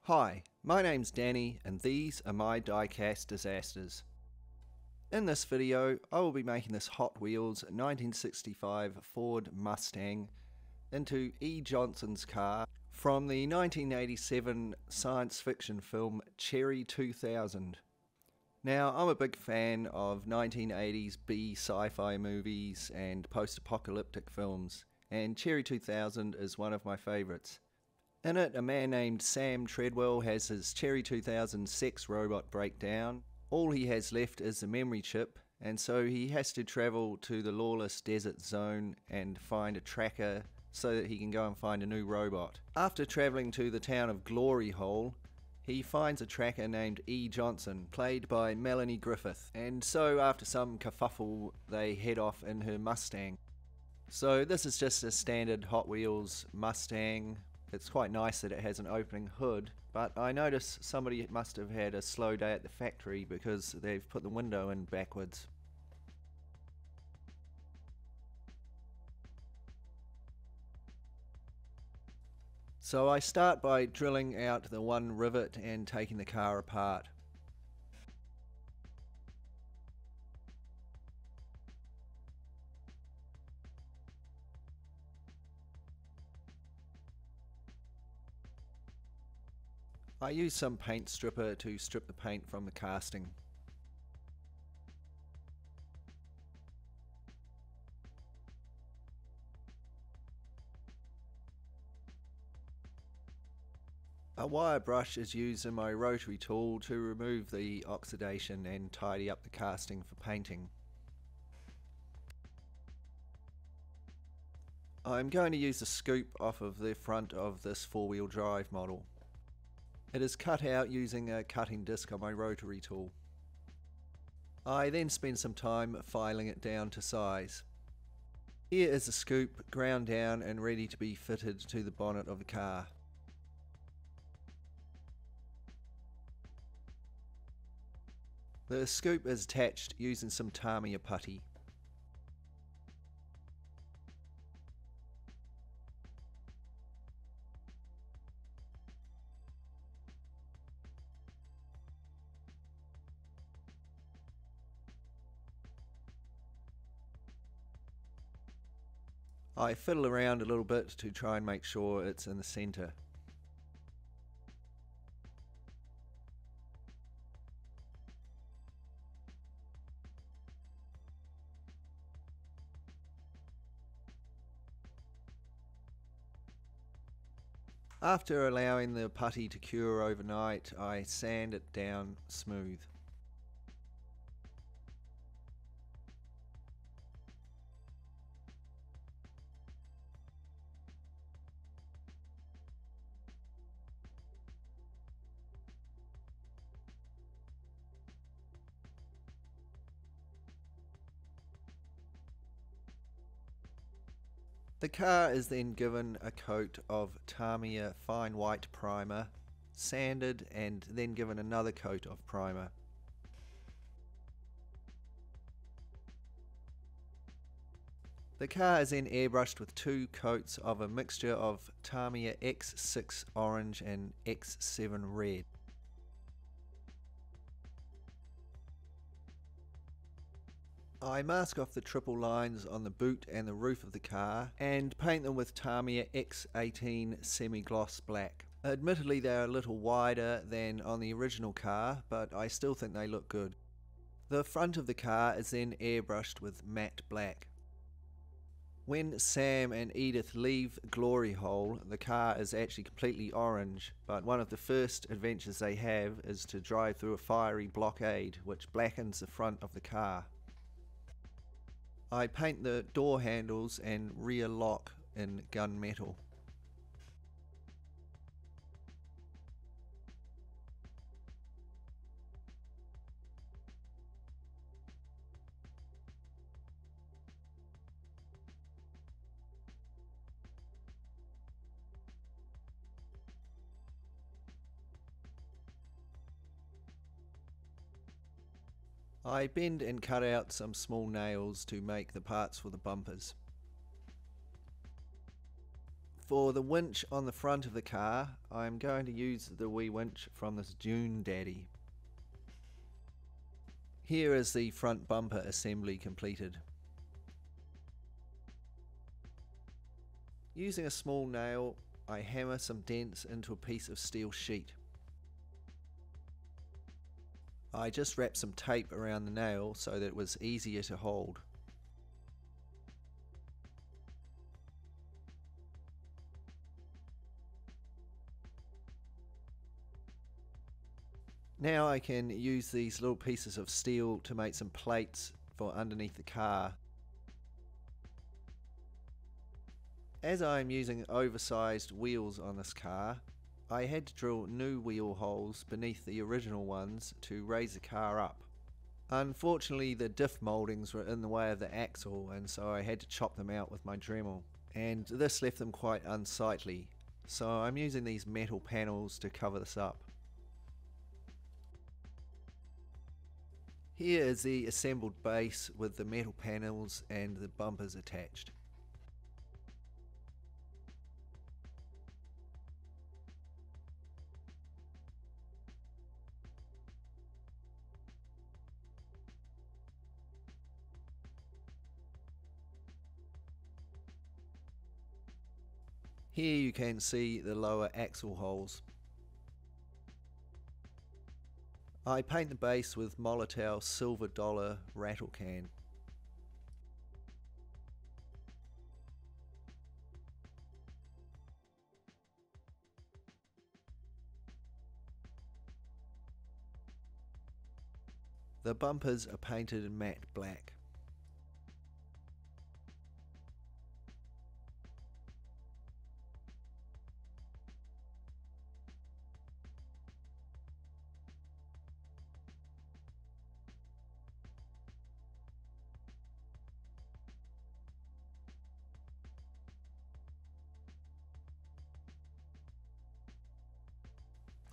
Hi, my name's Danny and these are my diecast disasters. In this video I will be making this Hot Wheels 1965 Ford Mustang into E. Johnson's car from the 1987 science fiction film Cherry 2000. Now, I'm a big fan of 1980s B sci-fi movies and post-apocalyptic films, and Cherry 2000 is one of my favourites. In it, a man named Sam Treadwell has his Cherry 2000 sex robot break down. All he has left is the memory chip, and so he has to travel to the lawless desert zone and find a tracker so that he can go and find a new robot. After travelling to the town of Glory Hole, he finds a tracker named E. Johnson, played by Melanie Griffith, and so after some kerfuffle they head off in her Mustang. So this is just a standard Hot Wheels Mustang. It's quite nice that it has an opening hood, but I notice somebody must have had a slow day at the factory because they've put the window in backwards. So I start by drilling out the one rivet and taking the car apart. I use some paint stripper to strip the paint from the casting. A wire brush is used in my rotary tool to remove the oxidation and tidy up the casting for painting. I'm going to use a scoop off of the front of this four-wheel drive model. It is cut out using a cutting disc on my rotary tool. I then spend some time filing it down to size. Here is the scoop ground down and ready to be fitted to the bonnet of the car. The scoop is attached using some Tamiya putty. I fiddle around a little bit to try and make sure it's in the centre. After allowing the putty to cure overnight, I sand it down smooth. The car is then given a coat of Tamiya fine white primer, sanded and then given another coat of primer. The car is then airbrushed with two coats of a mixture of Tamiya X6 orange and X7 red. I mask off the triple lines on the boot and the roof of the car and paint them with Tamiya X18 semi-gloss black. Admittedly they are a little wider than on the original car, but I still think they look good. The front of the car is then airbrushed with matte black. When Sam and Edith leave Glory Hole, the car is actually completely orange, but one of the first adventures they have is to drive through a fiery blockade which blackens the front of the car. I paint the door handles and rear lock in gunmetal. I bend and cut out some small nails to make the parts for the bumpers. For the winch on the front of the car, I'm going to use the wee winch from this Dune Daddy. Here is the front bumper assembly completed. Using a small nail, I hammer some dents into a piece of steel sheet. I just wrapped some tape around the nail so that it was easier to hold. Now I can use these little pieces of steel to make some plates for underneath the car. As I'm using oversized wheels on this car, I had to drill new wheel holes beneath the original ones to raise the car up. Unfortunately, the diff mouldings were in the way of the axle, and so I had to chop them out with my Dremel, and this left them quite unsightly, so I'm using these metal panels to cover this up. Here is the assembled base with the metal panels and the bumpers attached. Here you can see the lower axle holes. I paint the base with Molotow silver dollar rattle can. The bumpers are painted in matte black.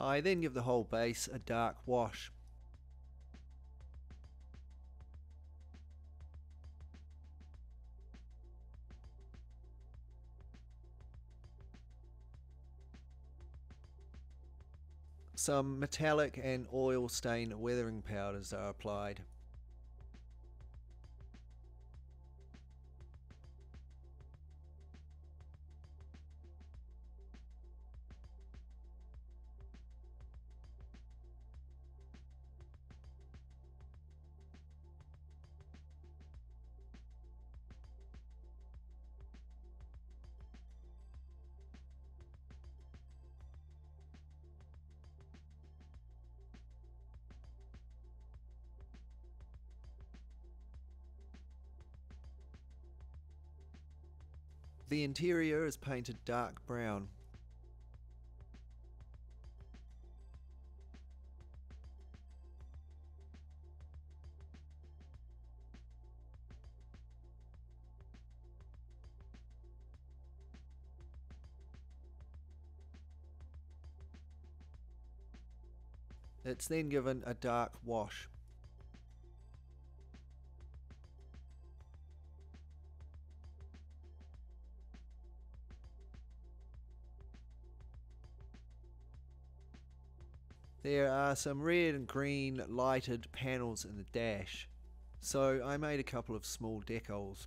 I then give the whole base a dark wash. Some metallic and oil stain weathering powders are applied. The interior is painted dark brown. It's then given a dark wash. There are some red and green lighted panels in the dash, so I made a couple of small decals.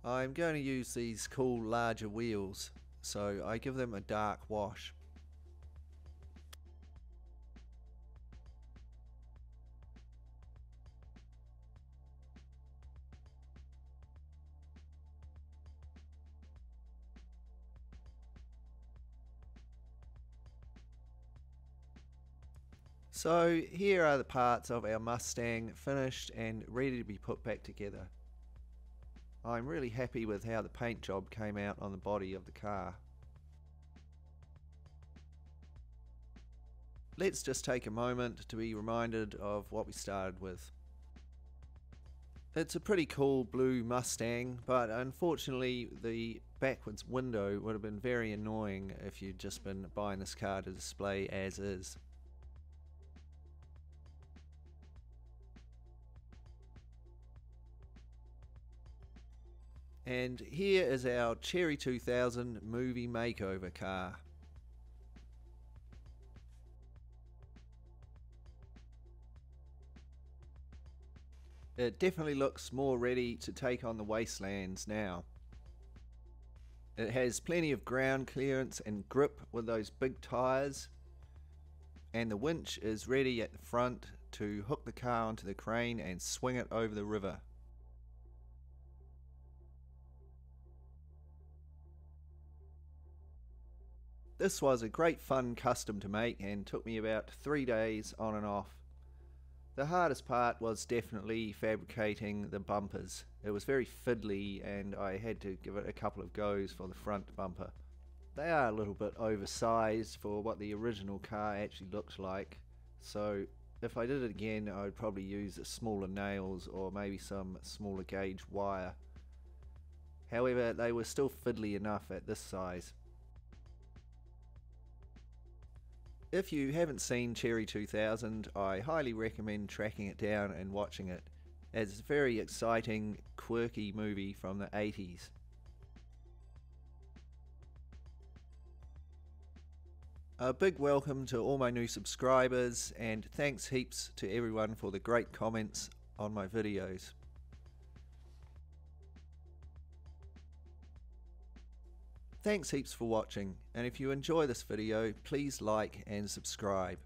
I'm going to use these cool larger wheels, so I give them a dark wash. So here are the parts of our Mustang finished and ready to be put back together. I'm really happy with how the paint job came out on the body of the car. Let's just take a moment to be reminded of what we started with. It's a pretty cool blue Mustang, but unfortunately the backwards window would have been very annoying if you'd just been buying this car to display as is. And here is our Cherry 2000 movie makeover car. It definitely looks more ready to take on the wastelands now. It has plenty of ground clearance and grip with those big tyres, and the winch is ready at the front to hook the car onto the crane and swing it over the river. This was a great fun custom to make and took me about 3 days on and off. The hardest part was definitely fabricating the bumpers. It was very fiddly and I had to give it a couple of goes for the front bumper. They are a little bit oversized for what the original car actually looked like, so if I did it again I would probably use smaller nails or maybe some smaller gauge wire. However, they were still fiddly enough at this size. If you haven't seen Cherry 2000, I highly recommend tracking it down and watching it, as it's a very exciting, quirky movie from the 80s. A big welcome to all my new subscribers, and thanks heaps to everyone for the great comments on my videos. Thanks heaps for watching, and if you enjoy this video, please like and subscribe.